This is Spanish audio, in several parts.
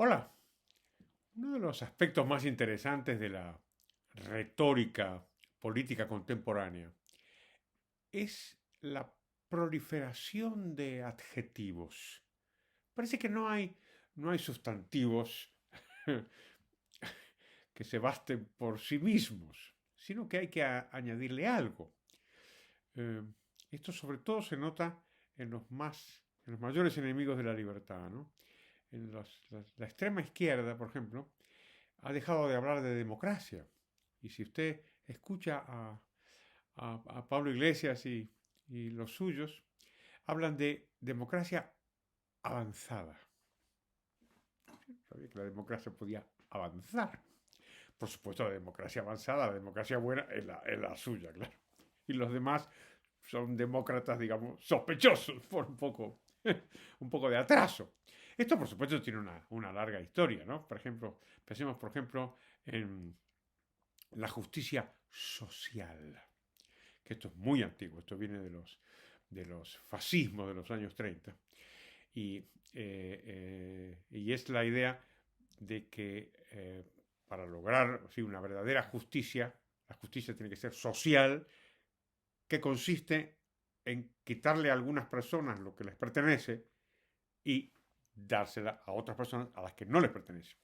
Hola, uno de los aspectos más interesantes de la retórica política contemporánea es la proliferación de adjetivos. Parece que no hay sustantivos que se basten por sí mismos, sino que hay que añadirle algo. Eh, Esto sobre todo se nota en los mayores enemigos de la libertad, ¿no? La extrema izquierda, por ejemplo, ha dejado de hablar de democracia. Y si usted escucha a Pablo Iglesias y los suyos, hablan de democracia avanzada. Sabía que la democracia podía avanzar. Por supuesto, la democracia avanzada, la democracia buena es la suya, claro. Y los demás son demócratas, digamos, sospechosos por un poco de atraso. Esto, por supuesto, tiene una larga historia, ¿no? Por ejemplo, pensemos, por ejemplo, en la justicia social, que esto es muy antiguo, esto viene de los fascismos de los años 30, y es la idea de que para lograr sí, una verdadera justicia, la justicia tiene que ser social, que consiste en quitarle a algunas personas lo que les pertenece y dársela a otras personas a las que no les pertenece.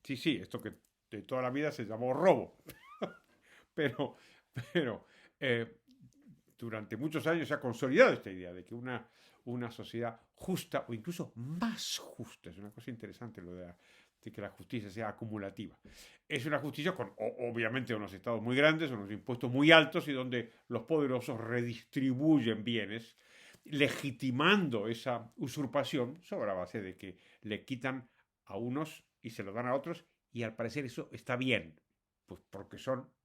Sí, sí, esto que de toda la vida se llamó robo, pero, pero eh, durante muchos años se ha consolidado esta idea de que una sociedad justa o incluso más justa, es una cosa interesante lo de que la justicia sea acumulativa. Es una justicia con obviamente unos estados muy grandes, unos impuestos muy altos y donde los poderosos redistribuyen bienes, legitimando esa usurpación sobre la base de que le quitan a unos y se lo dan a otros y al parecer eso está bien, pues porque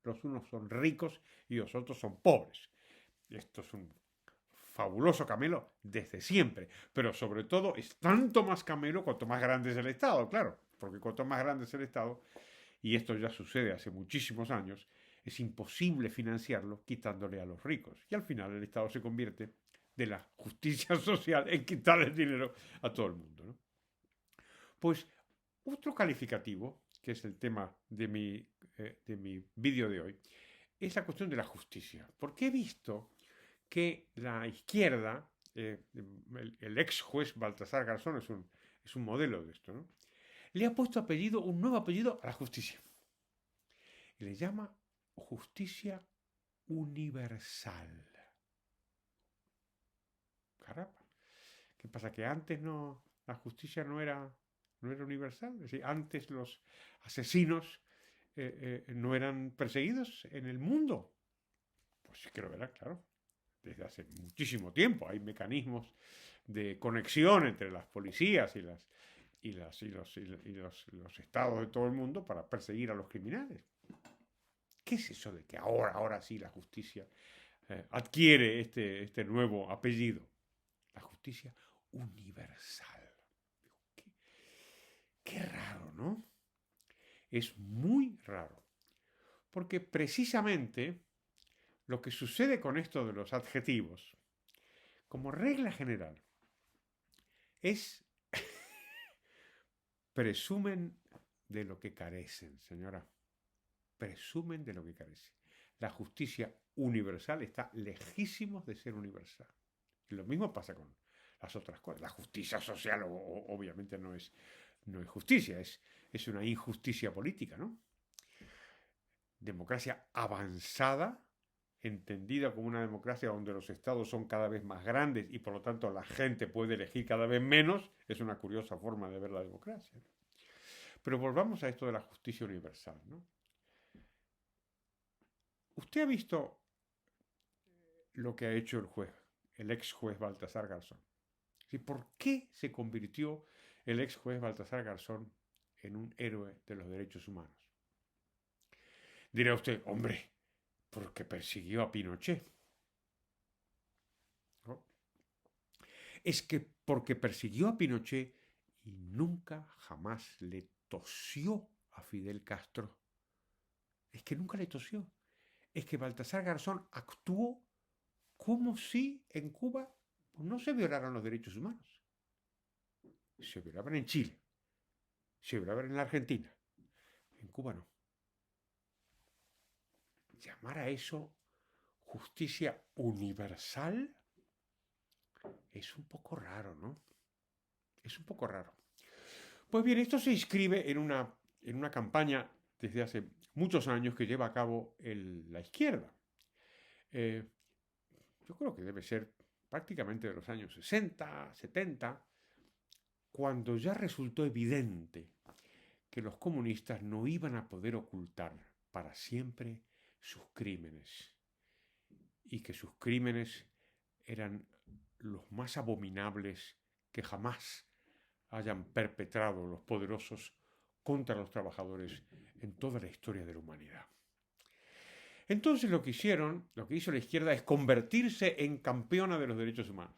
los unos son ricos y los otros son pobres. Esto es un fabuloso camelo desde siempre, pero sobre todo es tanto más camelo cuanto más grande es el Estado, claro, porque cuanto más grande es el Estado, y esto ya sucede hace muchísimos años, es imposible financiarlo quitándole a los ricos. Y al final el Estado se convierte de la justicia social en quitarle el dinero a todo el mundo, ¿no? Pues otro calificativo, que es el tema de mi vídeo de hoy, es la cuestión de la justicia. Porque he visto que la izquierda, el ex juez Baltasar Garzón es un modelo de esto, ¿no? Le ha puesto un nuevo apellido a la justicia. Y le llama justicia universal. Caramba. ¿Qué pasa? Que antes la justicia no era universal. Es decir, antes los asesinos no eran perseguidos en el mundo. Pues sí que lo verá, claro. Desde hace muchísimo tiempo hay mecanismos de conexión entre las policías y los estados de todo el mundo para perseguir a los criminales. ¿Qué es eso de que ahora sí la justicia adquiere este nuevo apellido? La justicia universal. Qué, qué raro, ¿no? Es muy raro. Porque precisamente lo que sucede con esto de los adjetivos, como regla general, es presumen de lo que carecen, señora. Presumen de lo que carecen. La justicia universal está lejísimos de ser universal. Y lo mismo pasa con las otras cosas. La justicia social obviamente no es justicia, es una injusticia política, ¿no? Democracia avanzada, entendida como una democracia donde los estados son cada vez más grandes y por lo tanto la gente puede elegir cada vez menos, es una curiosa forma de ver la democracia. Pero volvamos a esto de la justicia universal, ¿no? Usted ha visto lo que ha hecho el ex juez Baltasar Garzón. ¿Sí? ¿Por qué se convirtió el ex juez Baltasar Garzón en un héroe de los derechos humanos? Dirá usted, hombre, porque persiguió a Pinochet. ¿No? Es que porque persiguió a Pinochet y nunca jamás le tosió a Fidel Castro. Es que nunca le tosió. Es que Baltasar Garzón actuó como si en Cuba no se violaran los derechos humanos. Se violaban en Chile. Sí, pero a ver, en la Argentina. En Cuba no. Llamar a eso justicia universal es un poco raro, ¿no? Es un poco raro. Pues bien, esto se inscribe en una campaña desde hace muchos años que lleva a cabo la izquierda. Eh, yo creo que debe ser prácticamente de los años 60, 70, cuando ya resultó evidente que los comunistas no iban a poder ocultar para siempre sus crímenes y que sus crímenes eran los más abominables que jamás hayan perpetrado los poderosos contra los trabajadores en toda la historia de la humanidad. Entonces lo que hizo la izquierda es convertirse en campeona de los derechos humanos.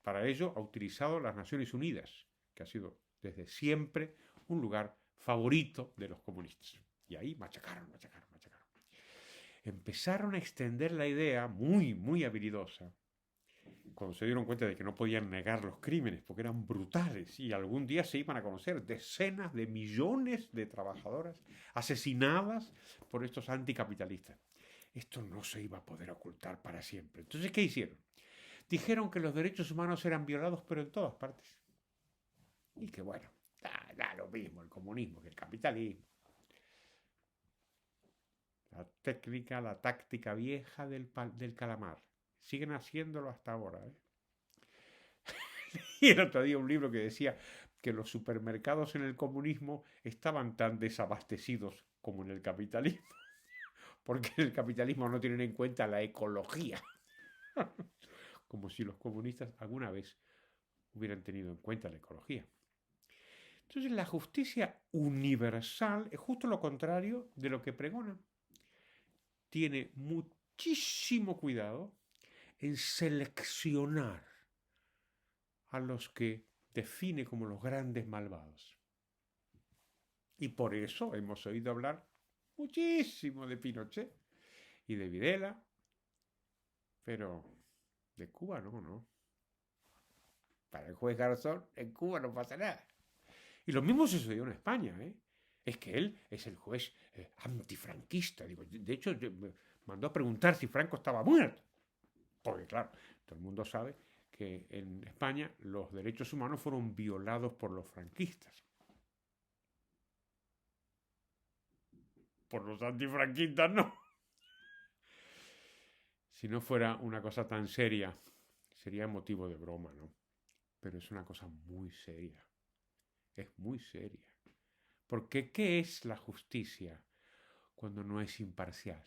Para ello ha utilizado las Naciones Unidas, que ha sido desde siempre un lugar favorito de los comunistas. Y ahí machacaron. Empezaron a extender la idea muy habilidosa cuando se dieron cuenta de que no podían negar los crímenes porque eran brutales y algún día se iban a conocer decenas de millones de trabajadoras asesinadas por estos anticapitalistas. Esto no se iba a poder ocultar para siempre. Entonces, ¿qué hicieron? Dijeron que los derechos humanos eran violados, pero en todas partes. Y que bueno, da lo mismo el comunismo que el capitalismo. La técnica, la táctica vieja del calamar. Siguen haciéndolo hasta ahora. Y el otro día un libro que decía que los supermercados en el comunismo estaban tan desabastecidos como en el capitalismo, porque en el capitalismo no tienen en cuenta la ecología, como si los comunistas alguna vez hubieran tenido en cuenta la ecología. Entonces la justicia universal es justo lo contrario de lo que pregona. Tiene muchísimo cuidado en seleccionar a los que define como los grandes malvados. Y por eso hemos oído hablar muchísimo de Pinochet y de Videla, pero de Cuba no. Para el juez Garzón, en Cuba no pasa nada. Y lo mismo sucedió en España, ¿eh? Es que él es el juez antifranquista. Digo, de hecho, me mandó a preguntar si Franco estaba muerto. Porque claro, todo el mundo sabe que en España los derechos humanos fueron violados por los franquistas. Por los antifranquistas no. Si no fuera una cosa tan seria, sería motivo de broma, ¿no? Pero es una cosa muy seria. Es muy seria. Porque ¿qué es la justicia cuando no es imparcial?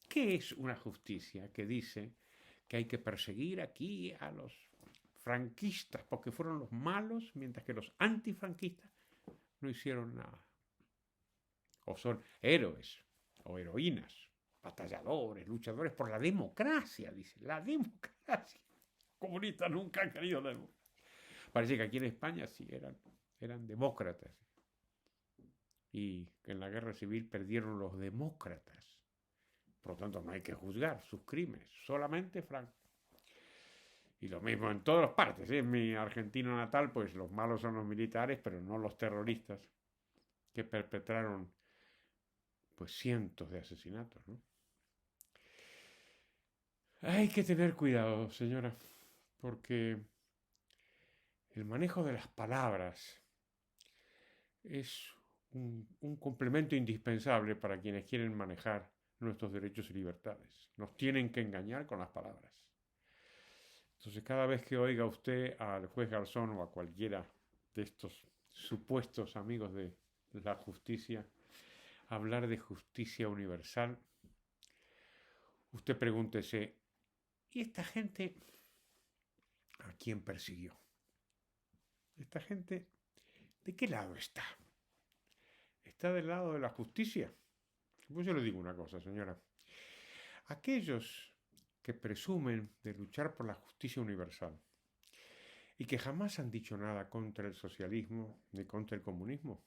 ¿Qué es una justicia que dice que hay que perseguir aquí a los franquistas porque fueron los malos, mientras que los antifranquistas no hicieron nada? O son héroes o heroínas, batalladores, luchadores por la democracia, dice, la democracia. Comunistas nunca han querido la democracia. Parece que aquí en España sí eran demócratas. Y en la guerra civil perdieron los demócratas. Por lo tanto, no hay que juzgar sus crímenes, solamente Franco. Y lo mismo en todas las partes. En mi Argentina natal, pues los malos son los militares, pero no los terroristas que perpetraron pues cientos de asesinatos, ¿no? Hay que tener cuidado, señora, porque el manejo de las palabras es un complemento indispensable para quienes quieren manejar nuestros derechos y libertades. Nos tienen que engañar con las palabras. Entonces, cada vez que oiga usted al juez Garzón o a cualquiera de estos supuestos amigos de la justicia hablar de justicia universal, usted pregúntese, ¿y esta gente a quién persiguió? ¿Esta gente de qué lado está? ¿Está del lado de la justicia? Pues yo le digo una cosa, señora. Aquellos que presumen de luchar por la justicia universal y que jamás han dicho nada contra el socialismo ni contra el comunismo,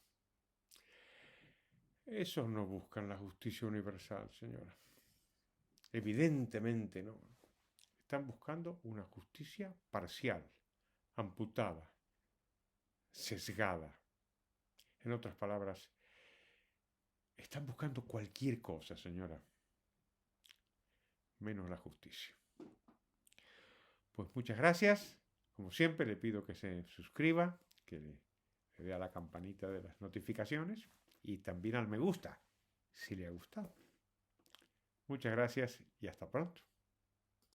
esos no buscan la justicia universal, señora. Evidentemente no. Están buscando una justicia parcial, amputada, sesgada. En otras palabras, están buscando cualquier cosa, señora, menos la justicia. Pues muchas gracias. Como siempre, le pido que se suscriba, que le dé a la campanita de las notificaciones y también al me gusta, si le ha gustado. Muchas gracias y hasta pronto.